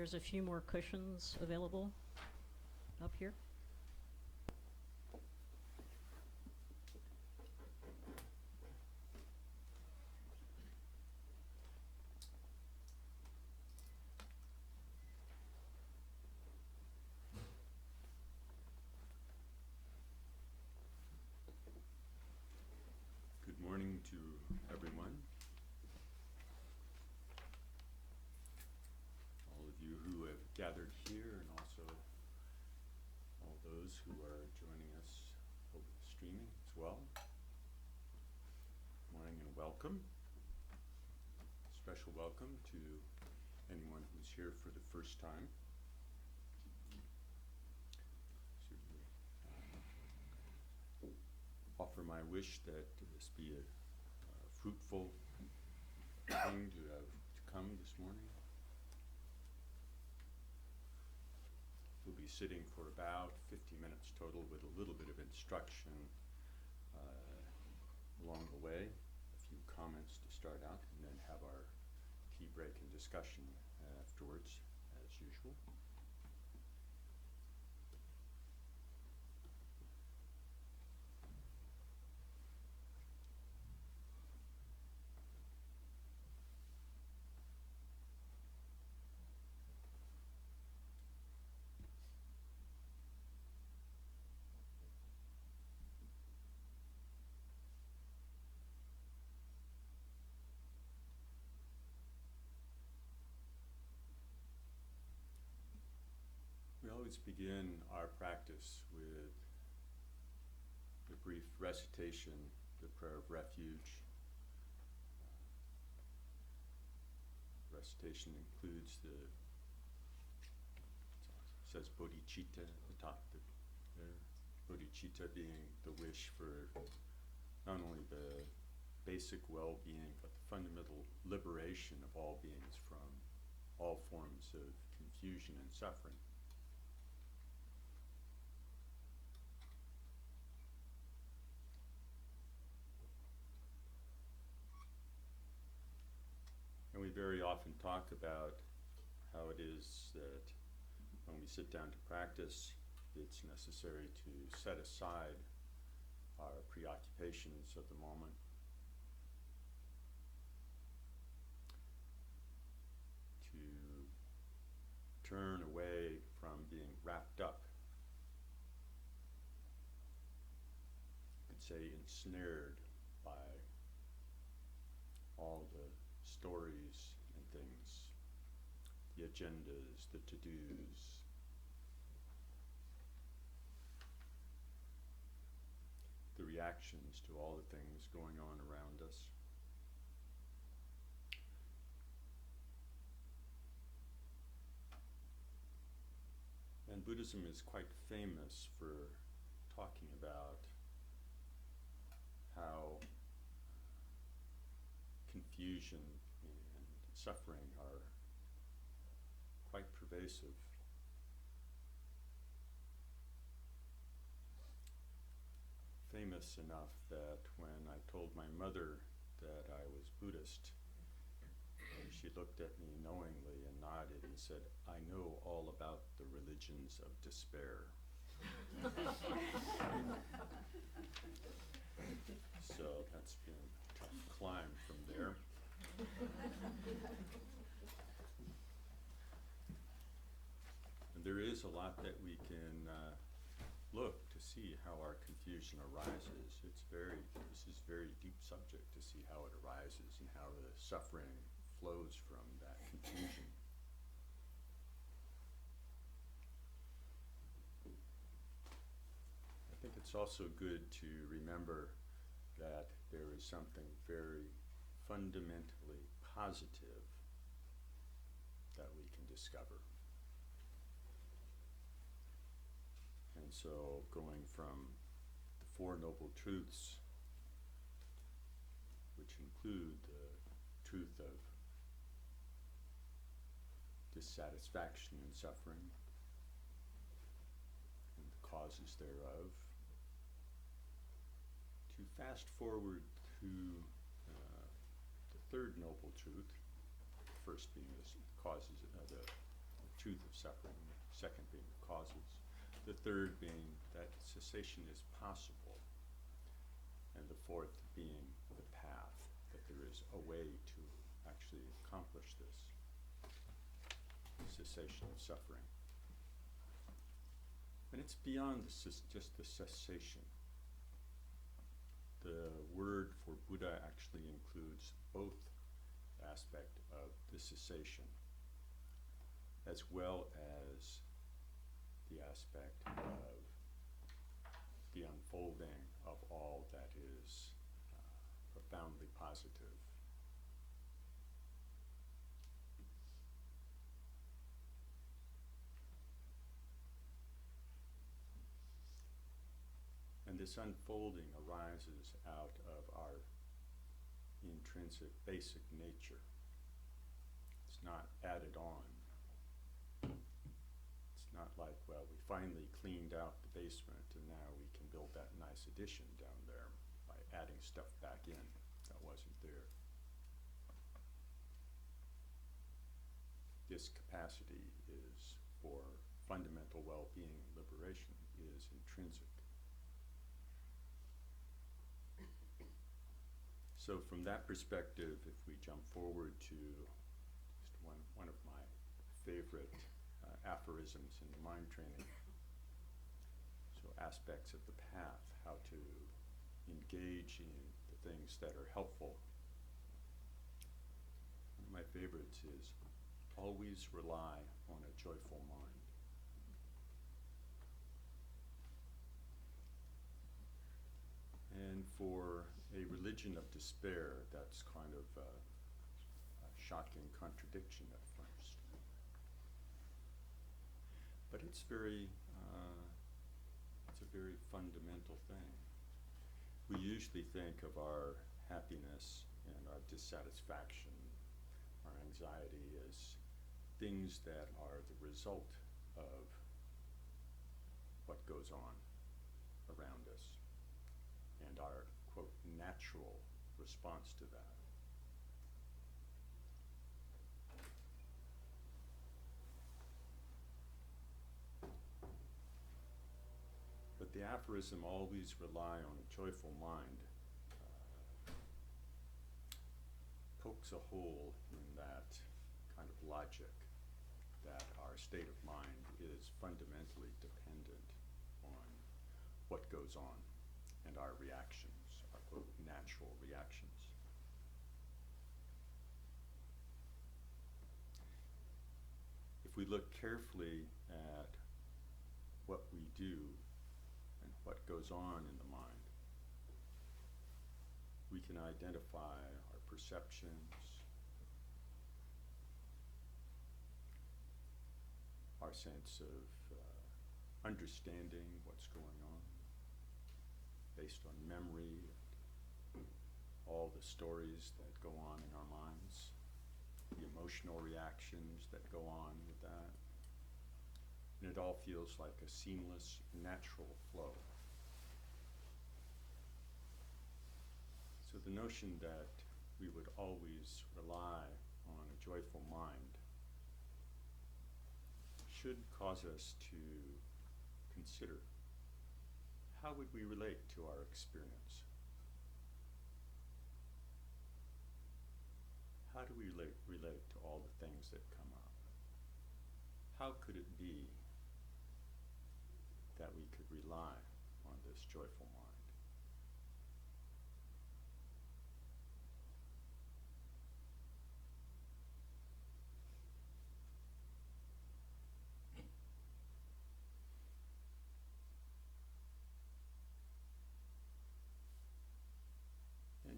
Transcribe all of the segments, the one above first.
There's a few more cushions available up here. Good morning to everyone. All of you who have gathered here, and also all those who are joining us over the streaming as well. Good morning and welcome. Special welcome to anyone who's here for the first time. Offer my wish that this be a fruitful thing to have to come this morning. We'll be sitting for about 50 minutes total with a little bit of instruction along the way, a few comments to start out, and then have our tea break and discussion afterwards, as usual. We always begin our practice with the brief recitation, the prayer of refuge. Recitation includes says bodhicitta at the top there. Bodhicitta being the wish for not only the basic well-being, but the fundamental liberation of all beings from all forms of confusion and suffering. And we very often talk about how it is that when we sit down to practice, it's necessary to set aside our preoccupations of the moment, to turn away from being wrapped up, you could say ensnared by all the stories and things, the agendas, the to-dos, the reactions to all the things going on around us. And Buddhism is quite famous for talking about how confusion and suffering are quite pervasive. Famous enough that when I told my mother that I was Buddhist, she looked at me knowingly and nodded and said, "I know all about the religions of despair." So that's been a tough climb from there. And there is a lot that we can look to see how our confusion arises. This is very deep subject to see how it arises and how the suffering flows from that confusion. I think it's also good to remember that there is something very fundamentally positive that we can discover. And so going from the Four Noble Truths, which include the truth of dissatisfaction and suffering and the causes thereof, to fast forward to the third noble truth, the first being the causes, the truth of suffering, the second being the causes, the third being that cessation is possible, and the fourth being the path, that there is a way to actually accomplish this cessation of suffering. And it's beyond just the cessation. The word for Buddha actually includes both aspect of the cessation as well as the aspect of the unfolding of all that is profoundly positive. And this unfolding arises out of our intrinsic basic nature. It's not added on. It's not like, well, we finally cleaned out the basement and now we can build that nice addition down there by adding stuff back in that wasn't there. This capacity is for fundamental well-being and liberation is intrinsic. So from that perspective, if we jump forward to just one of my favorite aphorisms in the mind training, so aspects of the path, how to engage in the things that are helpful. One of my favorites is always rely on a joyful mind. And for a religion of despair, that's kind of a shocking contradiction at first. But it's a very fundamental thing. We usually think of our happiness and our dissatisfaction, our anxiety as things that are the result of what goes on around us and our, quote, natural response to that. But the aphorism, always rely on a joyful mind, pokes a hole in that kind of logic that our state of mind is fundamentally dependent on what goes on and our reactions, our quote, natural reactions. If we look carefully at what we do and what goes on in the mind, we can identify our perceptions, our sense of understanding what's going on based on memory, all the stories that go on in our minds, the emotional reactions that go on with that. And it all feels like a seamless, natural flow. So the notion that we would always rely on a joyful mind should cause us to consider, how would we relate to our experience? How do we relate to all the things that come up? How could it be that we could rely on this joyful mind?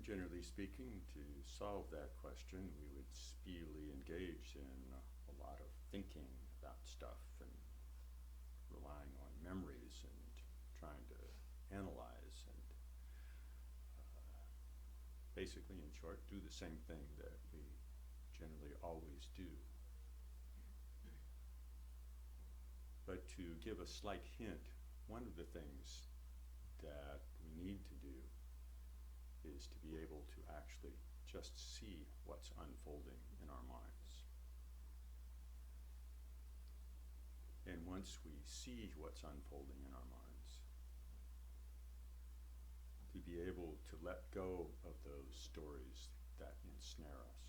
Generally speaking, to solve that question, we would speedily engage in a lot of thinking about stuff and relying on memories and trying to analyze and basically, in short, do the same thing that we generally always do. But to give a slight hint, one of the things that we need to do is to be able to actually just see what's unfolding in our minds. And once we see what's unfolding in our minds, to be able to let go of those stories that ensnare us.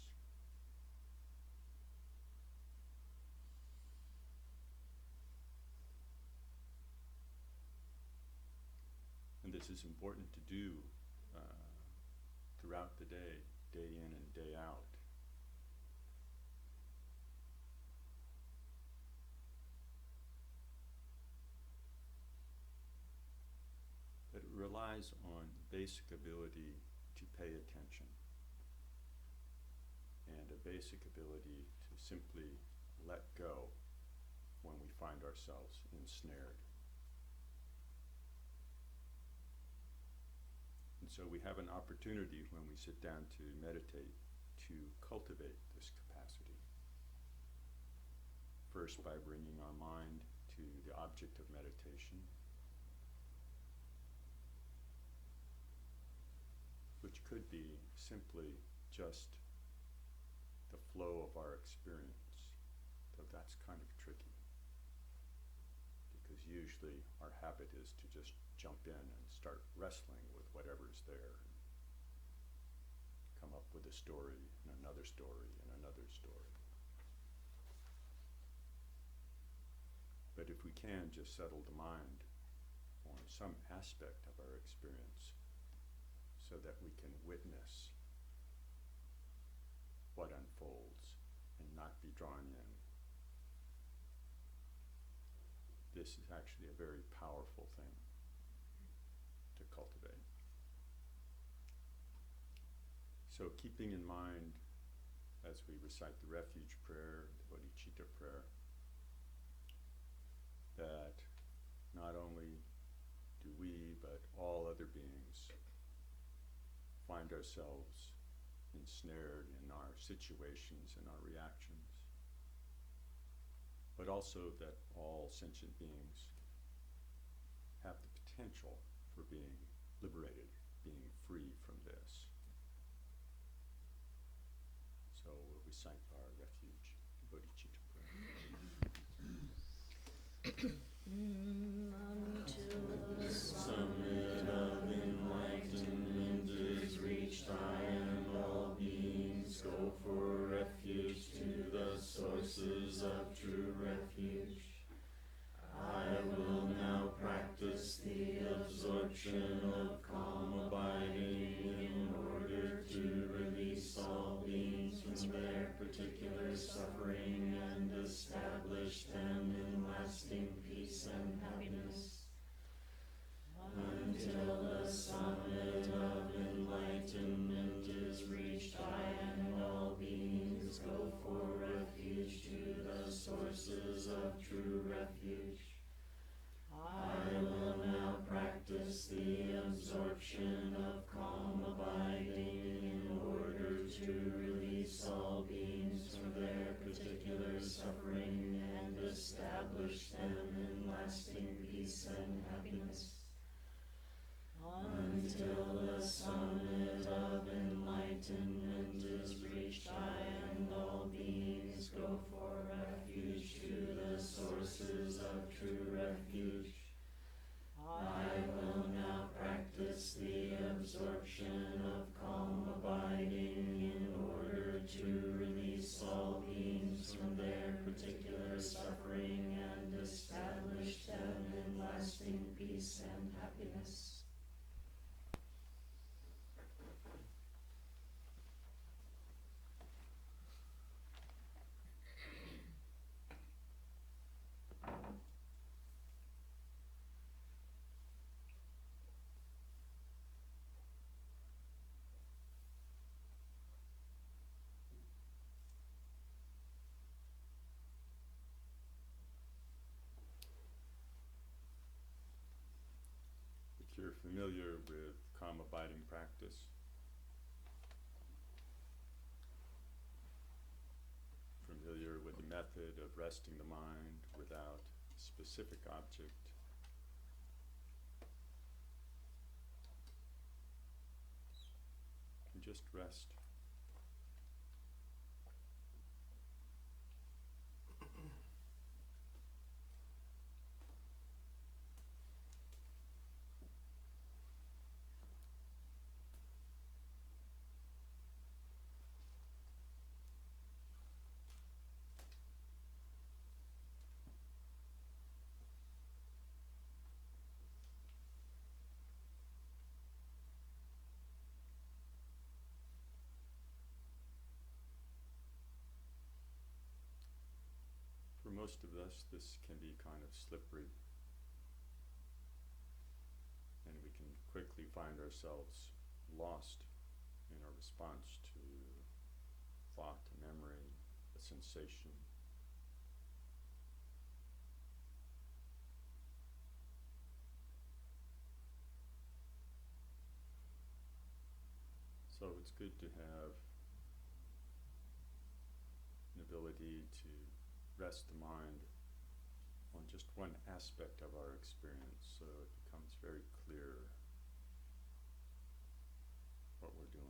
And this is important to do throughout the day, day in and day out. But it relies on basic ability to pay attention and a basic ability to simply let go when we find ourselves ensnared. And so we have an opportunity when we sit down to meditate to cultivate this capacity. First, by bringing our mind to the object of meditation, which could be simply just the flow of our experience, though that's kind of tricky. Because usually our habit is to just jump in and start wrestling with whatever's there, and come up with a story and another story and another story. But if we can just settle the mind on some aspect of our experience so that we can witness what unfolds and not be drawn in, this is actually a very powerful thing to cultivate. So keeping in mind, as we recite the refuge prayer, the bodhicitta prayer, that not only do we, but all other beings find ourselves ensnared in our situations and our reactions, but also that all sentient beings have the potential for being liberated, being free from this. So we'll recite our refuge, bodhicitta prayer. Until the summit of enlightenment is reached, I and all beings go for refuge to the sources of true refuge. I will now practice the absorption of calm abiding in order to release all beings from their particular suffering and establish them in lasting peace and happiness. Until the summit of enlightenment is reached, I and all beings go for refuge to the sources of true refuge. I will now practice the absorption of calm abiding in order to release all beings from their particular suffering and establish them in lasting peace and happiness. Until the summit of enlightenment is reached, I and all beings go for refuge to the sources of true refuge. I will now practice the absorption of calm abiding in order to release all beings from their particular suffering and establish them in lasting peace and happiness. If you're familiar with calm abiding practice, familiar with the method of resting the mind without a specific object, and just rest. most of us, this can be kind of slippery, and we can quickly find ourselves lost in our response to thought, a memory, a sensation. So it's good to have an ability to rest the mind on just one aspect of our experience, so it becomes very clear what we're doing.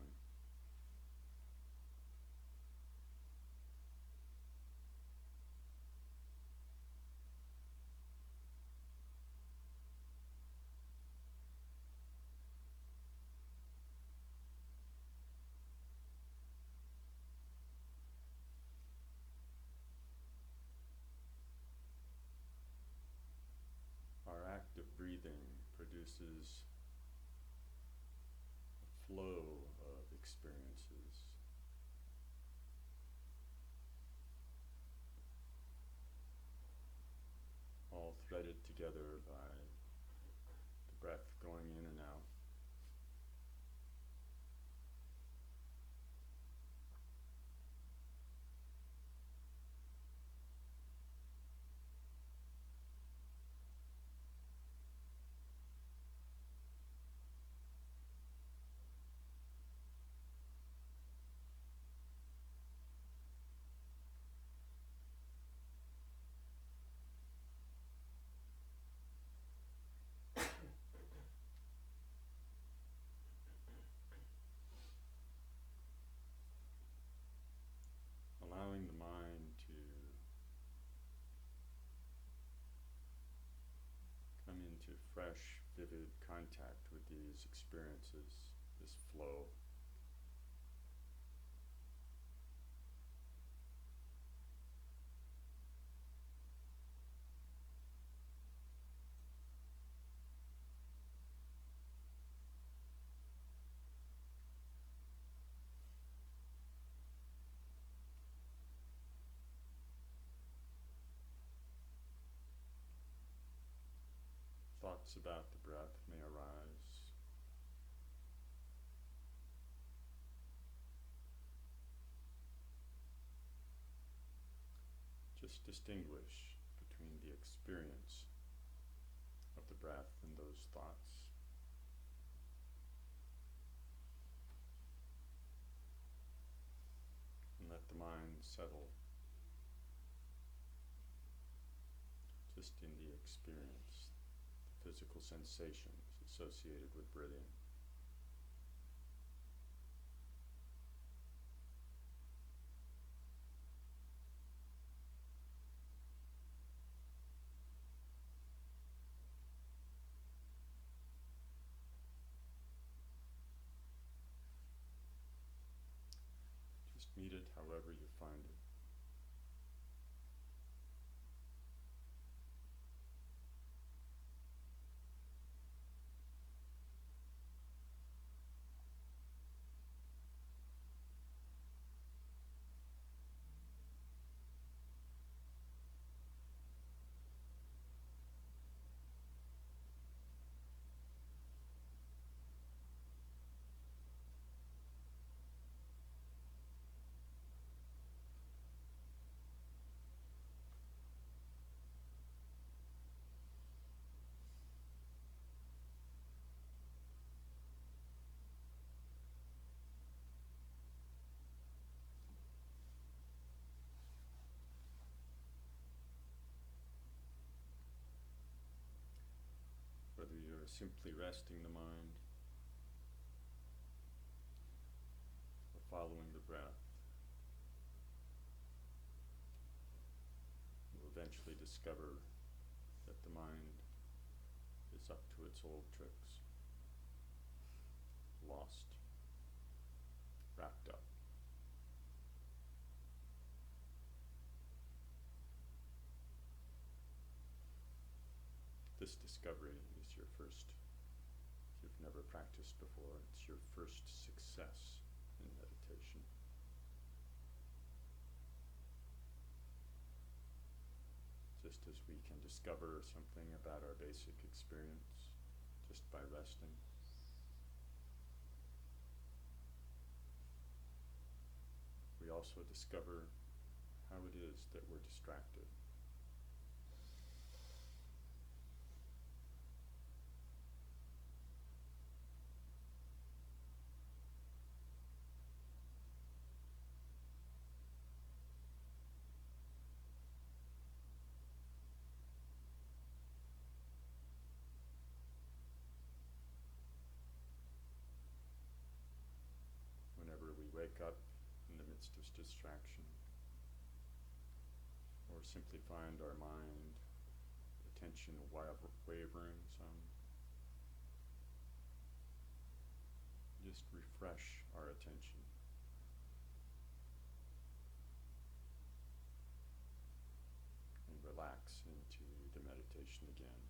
Our act of breathing produces a flow of experiences. All threaded together by the breath going in and out. Allowing the mind to come into fresh, vivid contact with these experiences, this flow. Thoughts about the breath may arise. Just distinguish between the experience of the breath and those thoughts. And let the mind settle just in the experience, the physical sensations associated with breathing. Just meet it however you find it. Whether you're simply resting the mind or following the breath, you'll eventually discover that the mind is up to its old tricks, lost, wrapped up. This discovery is your first, if you've never practiced before, it's your first success in meditation. just as we can discover something about our basic experience just by resting. We also discover how it is that we're distracted. Whenever we wake up in the midst of distraction, or simply find our mind, attention wavering some, just refresh our attention. And relax into the meditation again.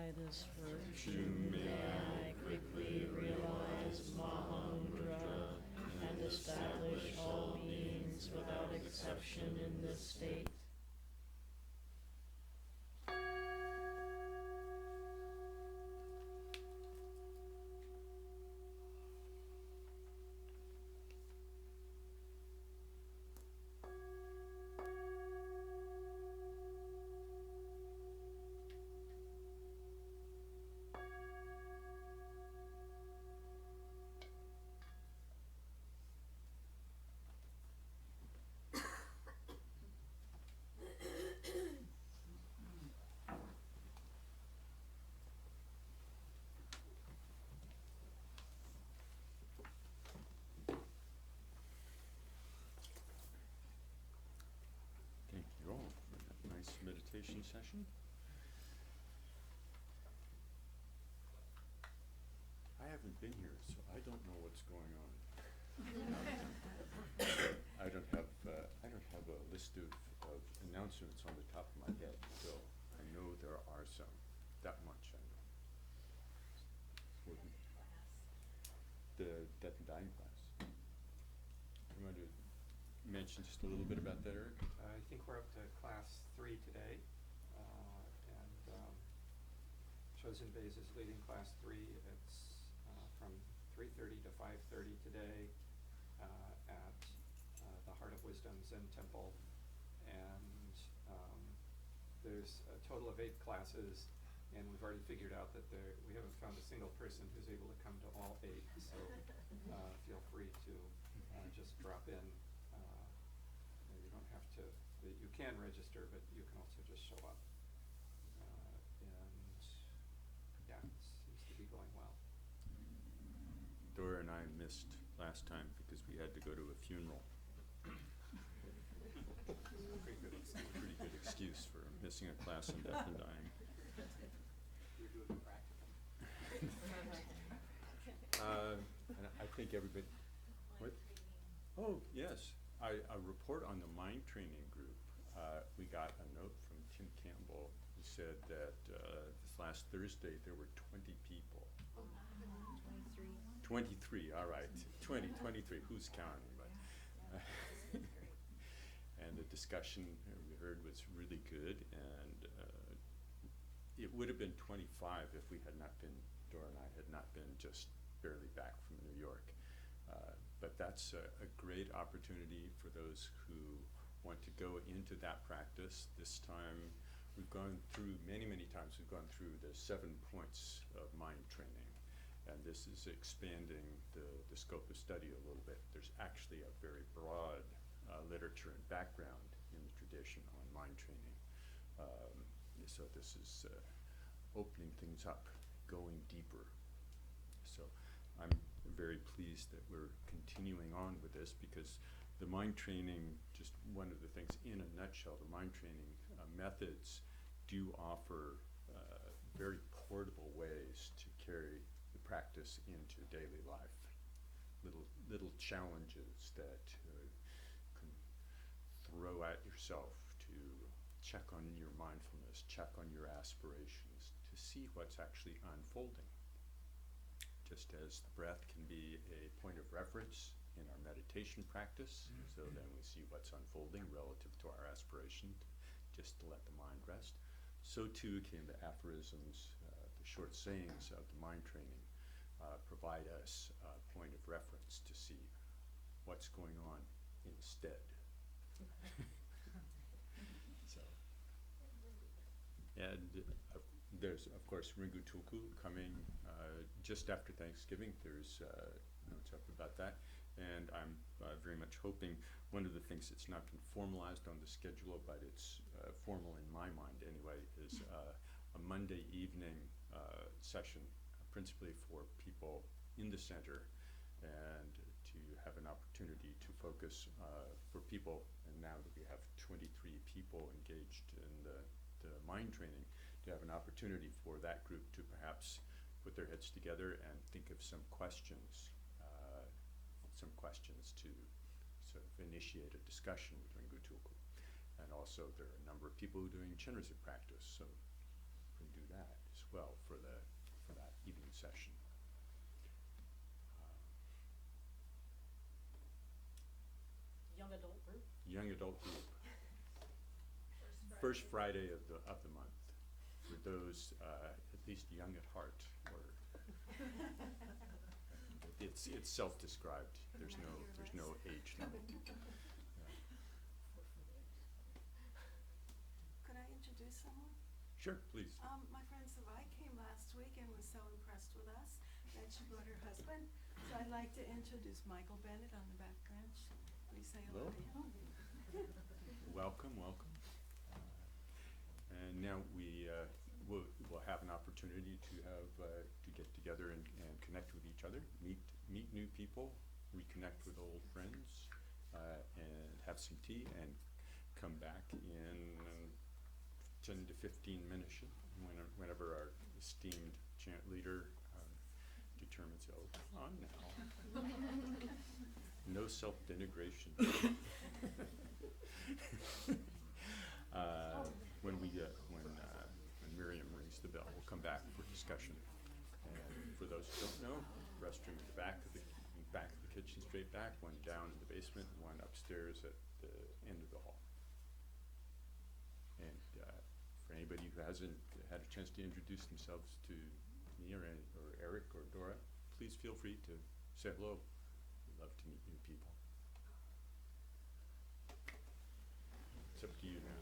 by this virtue Virtue may I quickly realize Mahamudra and establish all beings without exception in this state. Thank you all for that nice meditation session. I haven't been here, so I don't know what's going on. I don't have a list of announcements on the top of my head, so I know there are some. That much I know. Wouldn't- The death and dying class. You want to mention just a little bit about that, Eric? I think we're up to class 3 today, and Chosen Bays is leading class 3. It's from 3:30 to 5:30 today at the Heart of Wisdom Zen Temple, and there's a total of 8 classes, and we've already figured out that we haven't found a single person who's able to come to all 8, so feel free to just drop in. You don't have to, you can register, but you can also just show up. And yeah, it seems to be going well. Dora and I missed last time because we had to go to a funeral. Pretty good excuse. Pretty good excuse for missing a class in death and dying. You're doing the practical. And I think everybody, what? Oh, yes, a report on the mind training group. We got a note from Tim Campbell who said that this last Thursday there were 20 people. 23, all right, 23, who's counting? But and the discussion we heard was really good, and it would have been 25 if we had not been, Dora and I had not been just barely back from New York. But that's a great opportunity for those who want to go into that practice. This time, we've gone through, many times, we've gone through the 7 points of mind training. And this is expanding the scope of study a little bit. There's actually a very broad literature and background in the tradition on mind training. So this is opening things up, going deeper. So I'm very pleased that we're continuing on with this, because the mind training, just one of the things in a nutshell, the mind training methods do offer very portable ways to carry the practice into daily life. Little challenges that can throw at yourself to check on your mindfulness, check on your aspirations, to see what's actually unfolding. Just as the breath can be a point of reference in our meditation practice, so then we see what's unfolding relative to our aspiration, just to let the mind rest. So too can the aphorisms, the short sayings of the mind training provide us a point of reference to see what's going on instead. So, and there's of course Ringu Tulku coming just after Thanksgiving. There's notes up about that, and I'm very much hoping, one of the things that's not been formalized on the schedule, but it's formal in my mind anyway, is a Monday evening session, principally for people in the center, and to have an opportunity to focus for people, and now that we have 23 people engaged in the mind training, to have an opportunity for that group to perhaps put their heads together and think of some questions to sort of initiate a discussion with Ringu Tulku. And also there are a number of people who are doing Chenrezig practice, so we can do that as well, for that evening session. Young adult group? Young adult group. First Friday of the month, for those at least young at heart, or it's self-described. There's no age limit. Could I introduce someone? Sure, please. My friend Savai came last week and was so impressed with us that she brought her husband. So I'd like to introduce Michael Bennett on the back bench. Please say hello to him. Welcome. And now we'll have an opportunity to get together and connect with each other, meet new people, reconnect with old friends, and have some tea, and come back in 10 to 15 minutes whenever our esteemed chant leader determines, oh, come on now. No self-denigration. When Miriam rings the bell, we'll come back for discussion. And for those who don't know, restroom at the back of the kitchen, straight back, one down in the basement, one upstairs at the end of the hall. And for anybody who hasn't had a chance to introduce themselves to me or Eric or Dora, please feel free to say hello. We'd love to meet new people. It's up to you now.